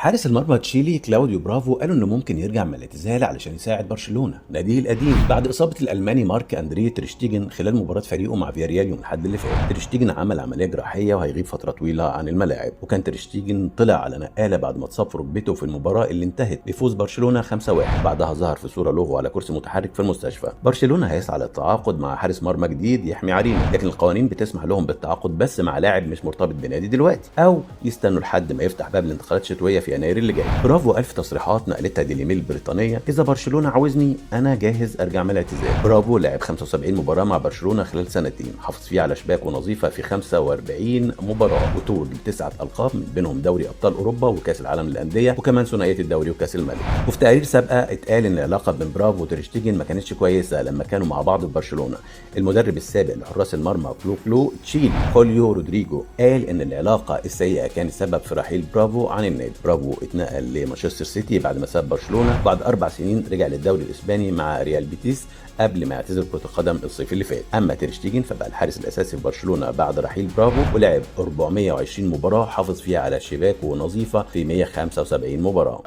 حارس المرمى تشيلي كلاوديو برافو قالوا انه ممكن يرجع من الاعتزال علشان يساعد برشلونه ناديه القديم بعد اصابه الالماني مارك اندريه تريشتيجن خلال مباراه فريقه مع فياريال يوم الاحد اللي فات. تريشتيجن عمل عمليه جراحيه وهيغيب فتره طويله عن الملاعب، وكان تريشتيجن طلع على نقاله بعد ما اتصاب في ركبته في المباراه اللي انتهت بفوز برشلونه 5-1. بعدها ظهر في صوره له على كرسي متحرك في المستشفى. برشلونه هيسعى للتعاقد مع حارس مرمى جديد يحمي عرينه، لكن القوانين بتسمح لهم بالتعاقد بس مع لاعب مش مرتبط بنادي دلوقتي، او يستنوا لحد ما يفتح باب الانتقالات الشتويه في يناير اللي جاي. برافو قال في تصريحات نقلتها ديلي ميل البريطانيه: اذا برشلونه عاوزني انا جاهز ارجع من الاعتزال. برافو لعب 75 مباراه مع برشلونه خلال سنتين، حافظ فيه على شباك ونظيفه في 45 مباراه، وتوج ب9 القاب من بينهم دوري ابطال اوروبا وكاس العالم للانديه، وكمان ثنائيه الدوري وكاس الملك. وفي تقارير سابقه اتقال ان العلاقه بين برافو وتريشتيجن ما كانتش كويسه لما كانوا مع بعض في برشلونه. المدرب السابق لحراس المرمى كلو تشيلي خوليو رودريجو قال ان العلاقه السيئه كانت سبب في رحيل برافو عن النادي. برافو اتنقل لمانشستر سيتي بعد ما ساب برشلونه، بعد 4 سنين رجع للدوري الاسباني مع ريال بيتيس قبل ما يعتزل كرة القدم الصيف اللي فات. اما تيرشتيجن فبقى الحارس الاساسي في برشلونه بعد رحيل برافو، ولعب 420 مباراه حافظ فيها على شباك ونظيفه في 175 مباراه.